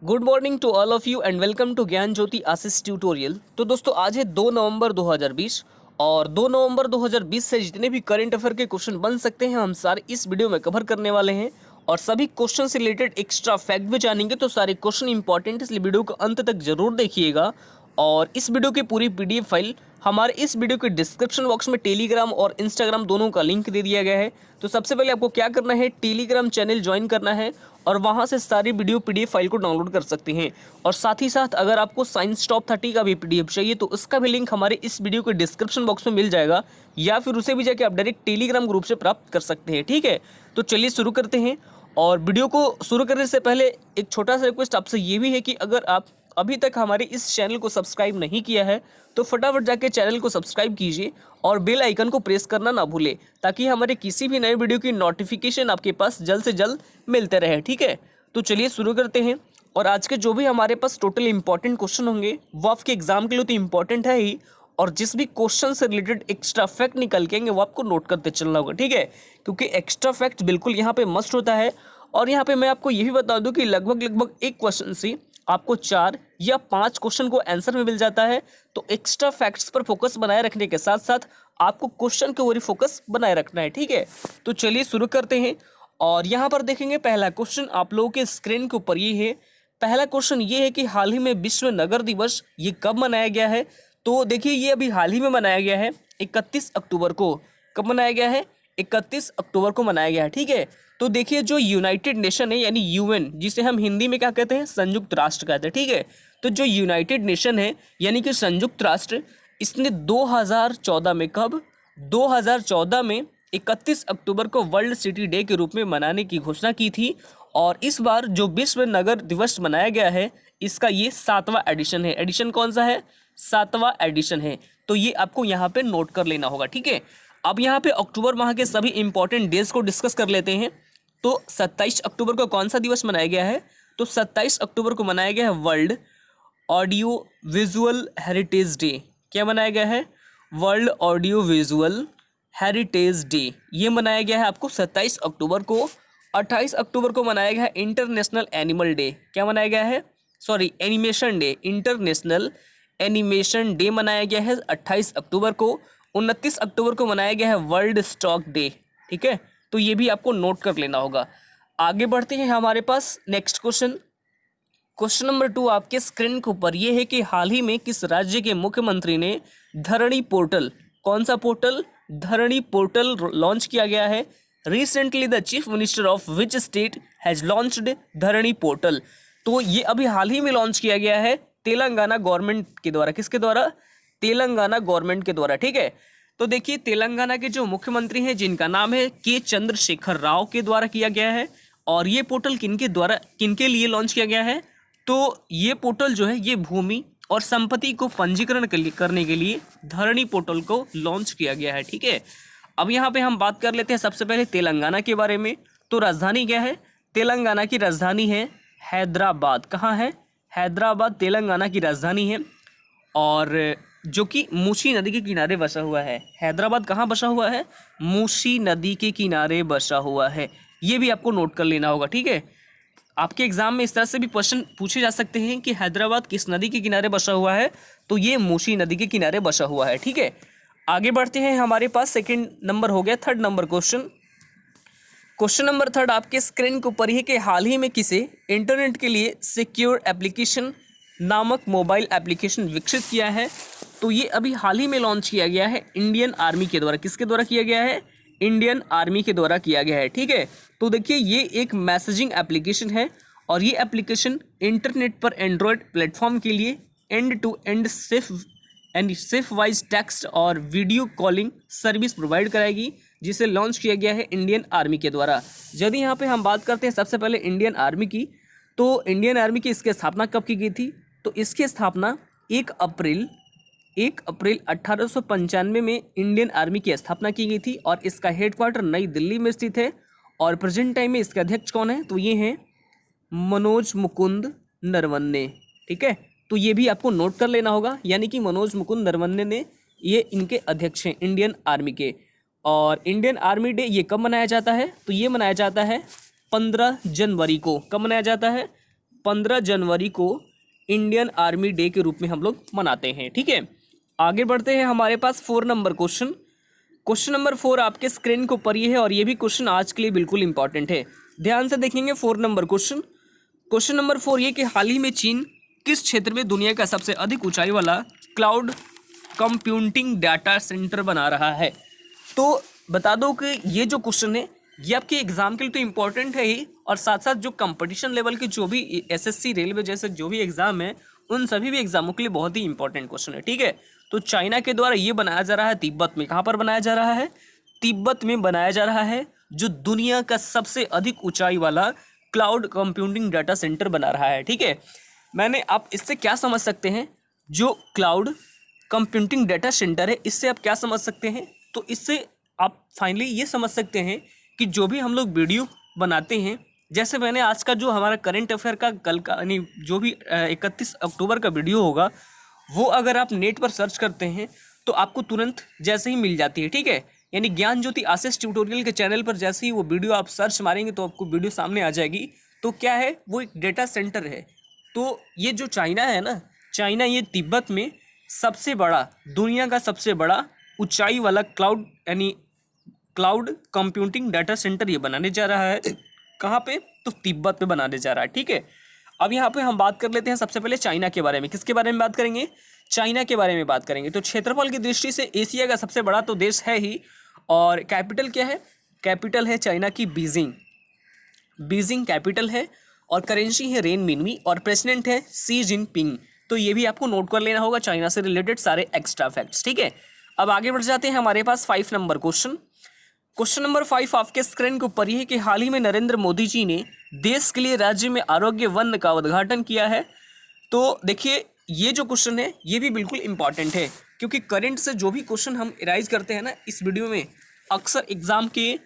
Good morning to all of you and welcome to Gyan Jyoti Ashish tutorial. तो दोस्तों आज है 2 नवंबर 2020 और 2 नवंबर 2020 से जितने भी करंट अफेयर के क्वेश्चन बन सकते हैं हम सारे इस वीडियो में कवर करने वाले हैं और सभी क्वेश्चन से रिलेटेड एक्स्ट्रा फैक्ट भी जानेंगे। तो सारे क्वेश्चन इंपॉर्टेंट, इसलिए वीडियो को अंत तक जरूर देखिएगा। और इस वीडियो की पूरी पीडीएफ फाइल हमारे इस वीडियो के डिस्क्रिप्शन बॉक्स में टेलीग्राम और इंस्टाग्राम दोनों का लिंक दे दिया गया है। तो सबसे पहले आपको क्या करना है, टेलीग्राम चैनल ज्वाइन करना है और वहां से सारी वीडियो पीडीएफ फाइल को डाउनलोड कर सकते हैं। और साथ ही साथ अगर आपको साइंस टॉप 30 का भी पीडीएफ चाहिए तो उसका भी लिंक हमारे इस वीडियो के डिस्क्रिप्शन बॉक्स में मिल जाएगा, या फिर उसे भी जाके आप डायरेक्ट टेलीग्राम ग्रुप से प्राप्त कर सकते हैं। ठीक है, तो चलिए शुरू करते हैं। और वीडियो को शुरू करने से पहले एक छोटा सा रिक्वेस्ट आपसे ये भी है कि अगर आप अभी तक हमारे इस चैनल को सब्सक्राइब नहीं किया है तो फटाफट जाके चैनल को सब्सक्राइब कीजिए और बेल आइकन को प्रेस करना ना भूलें, ताकि हमारे किसी भी नए वीडियो की नोटिफिकेशन आपके पास जल्द से जल्द मिलते रहे। ठीक है, तो चलिए शुरू करते हैं। और आज के जो भी हमारे पास टोटल इंपॉर्टेंट क्वेश्चन होंगे वो आपके एग्जाम के लिए तो इंपॉर्टेंट है ही, और जिस भी क्वेश्चन से रिलेटेड एक्स्ट्रा फैक्ट निकल के आएंगे वो आपको नोट करते चलना होगा। ठीक है, क्योंकि एक्स्ट्रा फैक्ट बिल्कुल यहाँ पे मस्ट होता है। और यहाँ पे मैं आपको ये भी बता दूं कि लगभग एक क्वेश्चन से आपको 4 या 5 क्वेश्चन को आंसर में मिल जाता है। तो एक्स्ट्रा फैक्ट्स पर फोकस बनाए रखने के साथ साथ आपको क्वेश्चन के ऊपर फोकस बनाए रखना है। ठीक है, तो चलिए शुरू करते हैं। और यहाँ पर देखेंगे पहला क्वेश्चन आप लोगों के स्क्रीन के ऊपर ये है। पहला क्वेश्चन ये है कि हाल ही में विश्व नगर दिवस ये कब मनाया गया है। तो देखिए ये अभी हाल ही में मनाया गया है, 31 अक्टूबर को। कब मनाया गया है? 31 अक्टूबर को मनाया गया है। ठीक है, तो देखिए जो यूनाइटेड नेशन है यानी यूएन, जिसे हम हिंदी में क्या कहते हैं, संयुक्त राष्ट्र कहते हैं। ठीक है, तो जो यूनाइटेड नेशन है यानी कि संयुक्त राष्ट्र, इसने 2014 में, कब? 2014 में 31 अक्टूबर को वर्ल्ड सिटी डे के रूप में मनाने की घोषणा की थी। और इस बार जो विश्व नगर दिवस मनाया गया है इसका ये 7वां एडिशन है। एडिशन कौन सा है? 7वां एडिशन है। तो ये आपको यहाँ पे नोट कर लेना होगा। ठीक है, अब यहाँ पे अक्टूबर माह के सभी इंपॉर्टेंट डेज को डिस्कस कर लेते हैं। तो 27 अक्टूबर को कौन सा दिवस मनाया गया है? तो 27 अक्टूबर को मनाया गया है world audio visual heritage day. क्या मनाया गया है? World audio visual heritage day. ये मनाया गया है आपको 27 अक्टूबर को। 28 अक्टूबर को मनाया गया है इंटरनेशनल एनिमल डे। क्या मनाया गया है? Sorry, animation day. International animation day मनाया गया है 28 अक्टूबर को। 29 अक्टूबर को मनाया गया है वर्ल्ड स्टॉक डे। ठीक है, तो ये भी आपको नोट कर लेना होगा। आगे बढ़ते हैं हमारे पास नेक्स्ट क्वेश्चन। क्वेश्चन नंबर 2 आपके स्क्रीन के ऊपर ये है कि हाल ही में किस राज्य के मुख्यमंत्री ने धरणी पोर्टल, कौन सा पोर्टल? धरणी पोर्टल लॉन्च किया गया है। Recently the chief minister of which state has launched धरणी पोर्टल। तो ये अभी हाल ही में लॉन्च किया गया है तेलंगाना गवर्नमेंट के द्वारा। किसके द्वारा? तेलंगाना गवर्नमेंट के द्वारा। ठीक है, तो देखिए तेलंगाना के जो मुख्यमंत्री हैं जिनका नाम है के चंद्रशेखर राव के द्वारा किया गया है। और ये पोर्टल किनके द्वारा, किनके लिए लॉन्च किया गया है? तो ये पोर्टल जो है ये भूमि और संपत्ति को पंजीकरण करने के लिए धरणी पोर्टल को लॉन्च किया गया है। ठीक है, अब यहाँ पे हम बात कर लेते हैं सबसे पहले तेलंगाना के बारे में। तो राजधानी क्या है? तेलंगाना की राजधानी है हैदराबाद। कहाँ है? हैदराबाद तेलंगाना की राजधानी है, और जो कि मूसी नदी के किनारे बसा हुआ है। हैदराबाद कहाँ बसा हुआ है? मूसी नदी के किनारे बसा हुआ है। ये भी आपको नोट कर लेना होगा। ठीक है, आपके एग्जाम में इस तरह से भी क्वेश्चन पूछे जा सकते हैं कि हैदराबाद किस नदी के किनारे बसा हुआ है, तो ये मूसी नदी के किनारे बसा हुआ है। ठीक है, आगे बढ़ते हैं। हमारे पास सेकंड नंबर हो गया, third number question. Question number 3 आपके स्क्रीन के ऊपर है कि हाल ही में किसे इंटरनेट के लिए सिक्योर एप्लीकेशन नामक मोबाइल एप्लीकेशन विकसित किया है। तो ये अभी हाल ही में लॉन्च किया गया है इंडियन आर्मी के द्वारा। किसके द्वारा किया गया है? इंडियन आर्मी के द्वारा किया गया है। ठीक है, तो देखिए ये एक मैसेजिंग एप्लीकेशन है और ये एप्लीकेशन इंटरनेट पर एंड्रॉयड प्लेटफॉर्म के लिए end to end safe wise text और वीडियो कॉलिंग सर्विस प्रोवाइड कराएगी, जिसे लॉन्च किया गया है इंडियन आर्मी के द्वारा। यदि यहाँ पे हम बात करते हैं सबसे पहले इंडियन आर्मी की, तो इंडियन आर्मी की इसकी स्थापना कब की गई थी? तो इसकी स्थापना 1 अप्रैल 1895 में इंडियन आर्मी की स्थापना की गई थी और इसका हेडक्वार्टर नई दिल्ली में स्थित है। और प्रेजेंट टाइम में इसके अध्यक्ष कौन है? तो ये हैं मनोज मुकुंद नरवणे। ठीक है, तो ये भी आपको नोट कर लेना होगा, यानी कि मनोज मुकुंद नरवणे ने ये इनके अध्यक्ष हैं इंडियन आर्मी के। और इंडियन आर्मी डे ये कब मनाया जाता है? तो ये मनाया जाता है 15 जनवरी को। कब मनाया जाता है? 15 जनवरी को इंडियन आर्मी डे के रूप में हम लोग मनाते हैं। ठीक है, आगे बढ़ते हैं। हमारे पास 4 नंबर क्वेश्चन, क्वेश्चन नंबर 4 आपके स्क्रीन के ऊपर ये है और ये भी क्वेश्चन आज के लिए बिल्कुल इंपॉर्टेंट है, ध्यान से देखेंगे। 4 नंबर क्वेश्चन, क्वेश्चन नंबर 4 ये कि हाल ही में चीन किस क्षेत्र में दुनिया का सबसे अधिक ऊंचाई वाला क्लाउड कंप्यूटिंग डाटा सेंटर बना रहा है। तो बता दो कि ये जो क्वेश्चन है ये आपके एग्जाम के लिए तो इम्पोर्टेंट है ही, और साथ साथ जो कंपटीशन लेवल के जो भी एसएससी रेलवे जैसे जो भी एग्जाम है उन सभी भी एग्जामों के लिए बहुत ही इंपॉर्टेंट क्वेश्चन है। ठीक है, तो चाइना के द्वारा ये बनाया जा रहा है तिब्बत में। कहाँ पर बनाया जा रहा है? तिब्बत में बनाया जा रहा है, जो दुनिया का सबसे अधिक ऊंचाई वाला क्लाउड कंप्यूटिंग डाटा सेंटर बना रहा है। ठीक है, मैंने आप इससे क्या समझ सकते हैं, जो क्लाउड कंप्यूटिंग डाटा सेंटर है इससे आप क्या समझ सकते हैं? तो इससे आप फाइनली ये समझ सकते हैं कि जो भी हम लोग वीडियो बनाते हैं, जैसे मैंने आज का जो हमारा करंट अफेयर का कल का यानी जो भी 31 अक्टूबर का वीडियो होगा वो अगर आप नेट पर सर्च करते हैं तो आपको तुरंत जैसे ही मिल जाती है। ठीक है, यानी ज्ञान ज्योति आशीष ट्यूटोरियल के चैनल पर जैसे ही वो वीडियो आप सर्च मारेंगे तो आपको वीडियो सामने आ जाएगी। तो क्या है, वो एक डेटा सेंटर है। तो ये जो चाइना है ना, चाइना ये तिब्बत में सबसे बड़ा, दुनिया का सबसे बड़ा ऊंचाई वाला क्लाउड यानी क्लाउड कंप्यूटिंग डाटा सेंटर ये बनाने जा रहा है। कहाँ पे? तो तिब्बत पे बनाने जा रहा है। ठीक है, अब यहाँ पे हम बात कर लेते हैं सबसे पहले चाइना के बारे में। किसके बारे में बात करेंगे? चाइना के बारे में बात करेंगे। तो क्षेत्रफल की दृष्टि से एशिया का सबसे बड़ा तो देश है ही, और कैपिटल क्या है? कैपिटल है चाइना की बीजिंग, बीजिंग कैपिटल है, और करेंसी है रेन मिनवी, और प्रेसिडेंट है शी जिनपिंग। तो ये भी आपको नोट कर लेना होगा, चाइना से रिलेटेड सारे एक्स्ट्रा फैक्ट्स। ठीक है, अब आगे बढ़ जाते हैं। हमारे पास 5 नंबर क्वेश्चन, क्वेश्चन नंबर 5 आपके स्क्रीन के ऊपर ये है कि हाल ही में नरेंद्र मोदी जी ने देश के लिए राज्य में आरोग्य वन का उद्घाटन किया है। तो देखिए ये जो क्वेश्चन है ये भी बिल्कुल इंपॉर्टेंट है, क्योंकि करंट से जो भी क्वेश्चन हम राइज करते हैं ना इस वीडियो में, अक्सर एग्जाम के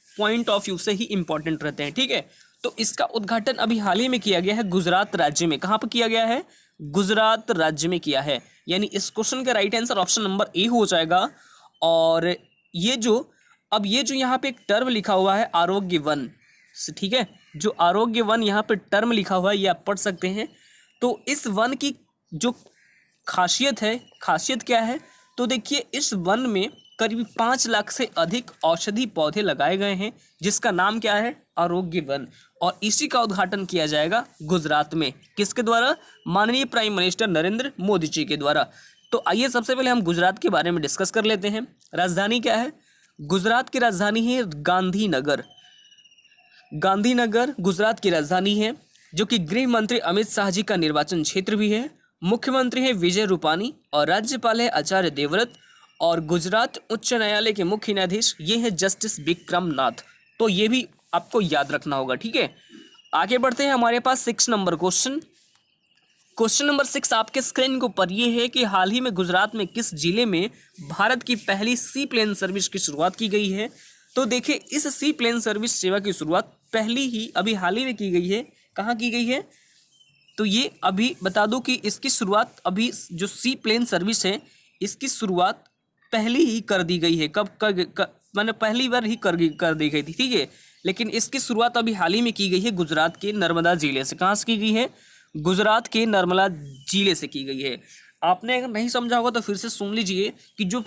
पॉइंट ऑफ व्यू से ही इंपॉर्टेंट रहते हैं। ठीक है, तो इसका उद्घाटन अभी हाल ही में किया गया है गुजरात राज्य में। कहाँ पर किया गया है? गुजरात राज्य में किया है, यानी इस क्वेश्चन का right answer option number A हो जाएगा। और ये जो अब ये जो यहाँ पे एक टर्म लिखा हुआ है आरोग्य वन, ठीक है, जो आरोग्य वन यहाँ पे टर्म लिखा हुआ है ये आप पढ़ सकते हैं। तो इस वन की जो खासियत है, खासियत क्या है? तो देखिए इस वन में करीब 5 लाख से अधिक औषधि पौधे लगाए गए हैं, जिसका नाम क्या है? आरोग्य वन। और इसी का उद्घाटन किया जाएगा गुजरात में। किसके द्वारा? माननीय प्राइम मिनिस्टर नरेंद्र मोदी जी के द्वारा। तो आइए सबसे पहले हम गुजरात के बारे में डिस्कस कर लेते हैं। राजधानी क्या है? गुजरात की राजधानी है गांधीनगर। गांधीनगर गुजरात की राजधानी है, जो कि गृह मंत्री अमित शाह जी का निर्वाचन क्षेत्र भी है। मुख्यमंत्री है विजय रूपानी और राज्यपाल है आचार्य देवव्रत, और गुजरात उच्च न्यायालय के मुख्य न्यायाधीश ये है जस्टिस विक्रम नाथ। तो ये भी आपको याद रखना होगा। ठीक है, आगे बढ़ते हैं। हमारे पास 6 नंबर क्वेश्चन, क्वेश्चन नंबर 6 आपके स्क्रीन के ऊपर ये है कि हाल ही में गुजरात में किस जिले में भारत की पहली सी प्लेन सर्विस की शुरुआत की गई है? तो देखिए इस सी प्लेन सर्विस सेवा की शुरुआत पहली ही अभी हाल ही में की गई है। कहाँ की गई है? तो ये अभी बता दूं कि इसकी शुरुआत अभी जो सी प्लेन सर्विस है इसकी शुरुआत पहली ही कर दी गई है। कब मैंने पहली बार ही कर दी गई थी। ठीक है, लेकिन इसकी शुरुआत अभी हाल ही में की गई है गुजरात के नर्मदा जिले से। कहाँ से की गई है? गुजरात के नर्मदा जिले से की गई है। आपने अगर नहीं समझा होगा तो फिर से सुन लीजिए कि जो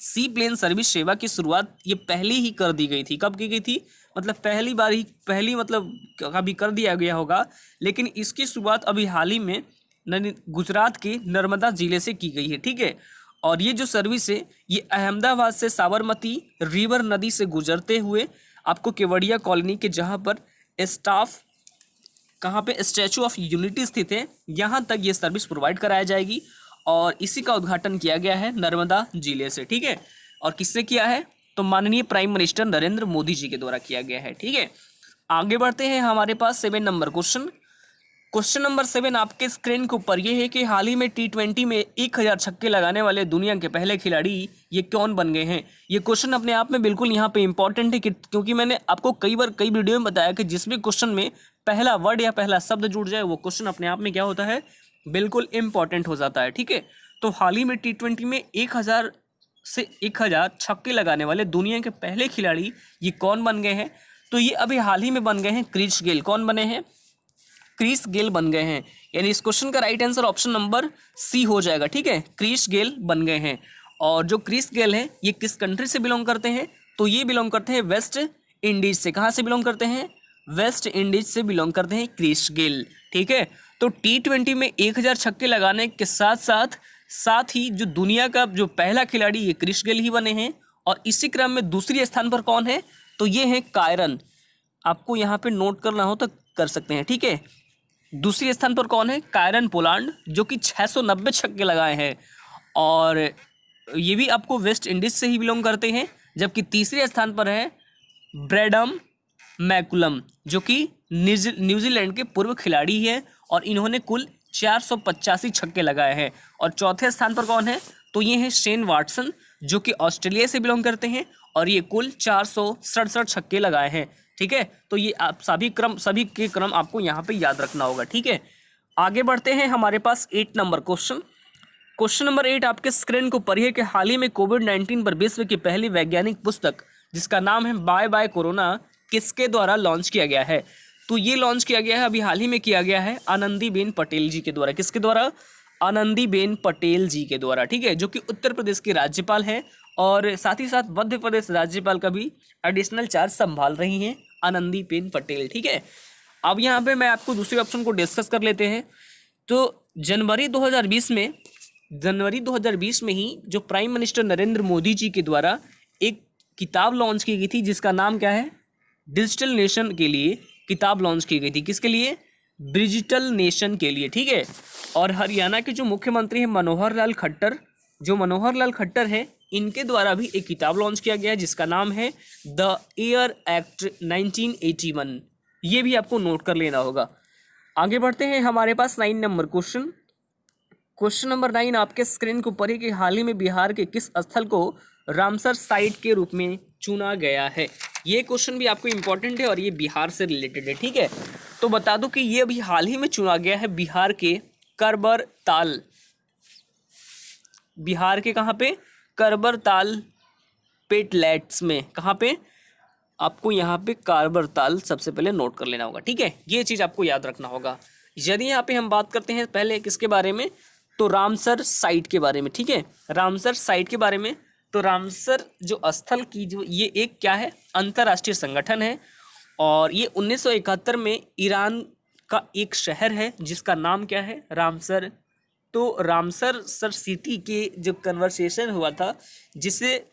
सी प्लेन सर्विस सेवा की शुरुआत ये पहले ही कर दी गई थी। कब की गई थी? मतलब पहली बार ही, पहली मतलब कभी कर दिया गया होगा, लेकिन इसकी शुरुआत अभी हाल ही में गुजरात के नर्मदा जिले से की गई है। ठीक है, और ये जो सर्विस है ये अहमदाबाद से साबरमती रिवर नदी से गुजरते हुए आपको केवड़िया कॉलोनी के जहाँ पर स्टाफ कहाँ पे स्टैचू ऑफ यूनिटी स्थित है यहाँ तक ये सर्विस प्रोवाइड कराया जाएगी, और इसी का उद्घाटन किया गया है नर्मदा जिले से। ठीक है, और किसने किया है? तो माननीय प्राइम मिनिस्टर नरेंद्र मोदी जी के द्वारा किया गया है। ठीक है, आगे बढ़ते हैं। हमारे पास 7 नंबर क्वेश्चन, क्वेश्चन नंबर 7 आपके स्क्रीन के ऊपर ये है कि हाल ही में T20 में 1000 छक्के लगाने वाले दुनिया के पहले खिलाड़ी ये कौन बन गए हैं? ये क्वेश्चन अपने आप में बिल्कुल यहाँ पे इंपॉर्टेंट है क्योंकि मैंने आपको कई बार कई वीडियो में बताया कि जिस भी क्वेश्चन में पहला वर्ड या पहला शब्द जुड़ जाए वो क्वेश्चन अपने आप में क्या होता है? बिल्कुल इंपॉर्टेंट हो जाता है। ठीक है, तो हाल ही में T20 में 1000 से 1000 छक्के लगाने वाले दुनिया के पहले खिलाड़ी ये कौन बन गए हैं? तो ये अभी हाल ही में बन गए हैं क्रिस गेल। कौन बने हैं? क्रिस गेल बन गए हैं। यानी इस क्वेश्चन का right answer option number C हो जाएगा। ठीक है, क्रिस गेल बन गए हैं। और जो क्रिस गेल है ये किस कंट्री से बिलोंग करते हैं? तो ये बिलोंग करते हैं वेस्ट इंडीज से। कहाँ से बिलोंग करते हैं? वेस्ट इंडीज से बिलोंग करते हैं क्रिस गेल। ठीक है, तो T20 में 1000 छक्के लगाने के साथ ही जो दुनिया का जो पहला खिलाड़ी ये क्रिस गेल ही बने हैं। और इसी क्रम में दूसरी स्थान पर कौन है? तो ये है कायरन। आपको यहाँ पे नोट करना हो तो कर सकते हैं। ठीक है, दूसरी स्थान पर कौन है? कायरन पोलांड, जो कि 690 छक्के लगाए हैं और ये भी आपको वेस्ट इंडीज से ही बिलोंग करते हैं। जबकि तीसरे स्थान पर है ब्रैडम मैकुलम, जो कि न्यूजीलैंड के पूर्व खिलाड़ी है और इन्होंने कुल 485 छक्के लगाए हैं। और चौथे स्थान पर कौन है? तो ये है शेन वाटसन, जो कि ऑस्ट्रेलिया से बिलोंग करते हैं और ये कुल 467 छक्के लगाए हैं। ठीक है, तो ये आप सभी के क्रम आपको यहाँ पे याद रखना होगा। ठीक है, आगे बढ़ते हैं। हमारे पास 8 नंबर क्वेश्चन नंबर 8 आपके स्क्रीन को पढ़िए कि हाल ही में कोविड-19 पर विश्व की पहली वैज्ञानिक पुस्तक जिसका नाम है बाय बाय कोरोना किसके द्वारा लॉन्च किया गया है? तो ये लॉन्च किया गया है, अभी हाल ही में किया गया है, आनंदीबेन पटेल जी के द्वारा। किसके द्वारा? आनंदीबेन पटेल जी के द्वारा। ठीक है, जो कि उत्तर प्रदेश की राज्यपाल है और साथ ही साथ मध्य प्रदेश राज्यपाल का भी एडिशनल चार्ज संभाल रही हैं आनंदीबेन पटेल। ठीक है, अब यहाँ पे मैं आपको दूसरे ऑप्शन को डिस्कस कर लेते हैं। तो जनवरी 2020 में ही जो प्राइम मिनिस्टर नरेंद्र मोदी जी के द्वारा एक किताब लॉन्च की गई थी जिसका नाम क्या है? डिजिटल नेशन के लिए किताब लॉन्च की गई थी। किसके लिए? डिजिटल नेशन के लिए। ठीक है, और हरियाणा के जो मुख्यमंत्री हैं मनोहर लाल खट्टर है, इनके द्वारा भी एक किताब लॉन्च किया गया है जिसका नाम है द एयर एक्ट 1981। ये भी आपको नोट कर लेना होगा। आगे बढ़ते हैं। हमारे पास 9 नंबर क्वेश्चन नंबर 9 आपके स्क्रीन को पढ़िए कि हाल ही में बिहार के किस स्थल को रामसर साइट के रूप में चुना गया है? ये क्वेश्चन भी आपको इंपॉर्टेंट है और ये बिहार से रिलेटेड है। ठीक है, तो बता दूं कि ये अभी हाल ही में चुना गया है बिहार के करबरताल। बिहार के कहाँ पे? करबरताल पेटलैट्स में। कहाँ पे? आपको यहाँ पे करबरताल सबसे पहले नोट कर लेना होगा। ठीक है, ये चीज़ आपको याद रखना होगा। यदि यहाँ पे हम बात करते हैं पहले किसके बारे में, तो रामसर साइट के बारे में। ठीक है, रामसर साइट के बारे में। तो रामसर जो स्थल की जो ये एक क्या है? अंतर्राष्ट्रीय संगठन है और ये 1971 में ईरान का एक शहर है जिसका नाम क्या है? रामसर। तो रामसर सर सिटी के जो कन्वर्सेशन हुआ था जिसे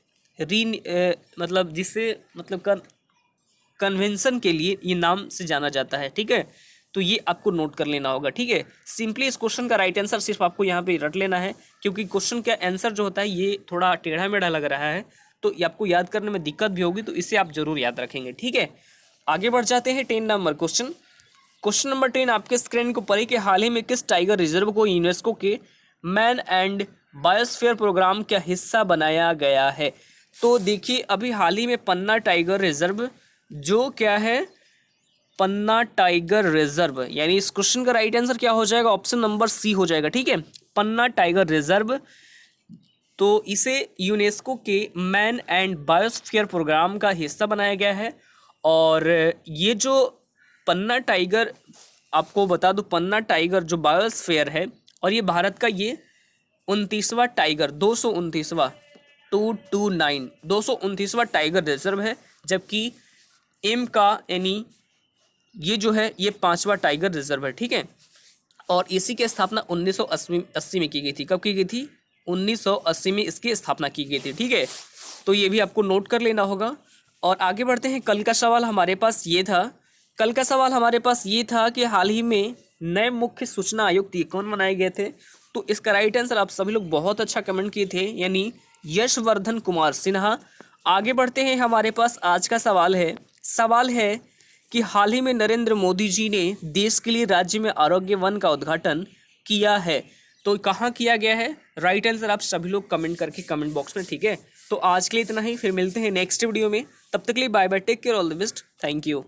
कन्वेंशन के लिए ये नाम से जाना जाता है। ठीक है, तो ये आपको नोट कर लेना होगा। ठीक है, सिंपली इस क्वेश्चन का राइट आंसर सिर्फ आपको यहाँ पे रट लेना है, क्योंकि क्वेश्चन का आंसर जो होता है ये थोड़ा टेढ़ा मेढ़ा लग रहा है, तो ये आपको याद करने में दिक्कत भी होगी, तो इसे आप जरूर याद रखेंगे। ठीक है, आगे बढ़ जाते हैं। 10 नंबर क्वेश्चन नंबर 10 आपके स्क्रीन को पढ़िए कि हाल ही में किस टाइगर रिजर्व को यूनेस्को के मैन एंड बायोस्फीयर प्रोग्राम का हिस्सा बनाया गया है? तो देखिए, अभी हाल ही में पन्ना टाइगर रिजर्व, जो क्या है? पन्ना टाइगर रिजर्व, यानी इस क्वेश्चन का राइट आंसर क्या हो जाएगा? ऑप्शन नंबर सी हो जाएगा। ठीक है, पन्ना टाइगर रिजर्व, तो इसे यूनेस्को के मैन एंड बायोस्फीयर प्रोग्राम का हिस्सा बनाया गया है। और ये जो पन्ना टाइगर, आपको बता दूं, पन्ना टाइगर जो बायोस्फीयर है और ये भारत का ये 29वां टाइगर 229वां टाइगर रिजर्व है। जबकि एम का यानी ये जो है ये 5वां टाइगर रिजर्व है। ठीक है, और इसी की स्थापना 1980 में की गई थी। कब की गई थी? 1980 में इसकी स्थापना की गई थी। ठीक है, तो ये भी आपको नोट कर लेना होगा। और आगे बढ़ते हैं। कल का सवाल हमारे पास ये था कि हाल ही में नए मुख्य सूचना आयुक्त ये कौन बनाए गए थे? तो इसका राइट आंसर आप सभी लोग बहुत अच्छा कमेंट किए थे, यानी यशवर्धन कुमार सिन्हा। आगे बढ़ते हैं। हमारे पास आज का सवाल है कि हाल ही में नरेंद्र मोदी जी ने देश के लिए राज्य में आरोग्य वन का उद्घाटन किया है, तो कहाँ किया गया है? राइट आंसर आप सभी लोग कमेंट करके कमेंट बॉक्स में। ठीक है, तो आज के लिए इतना ही, फिर मिलते हैं नेक्स्ट वीडियो में। तब तक के लिए bye bye, take care, all the best, thank you.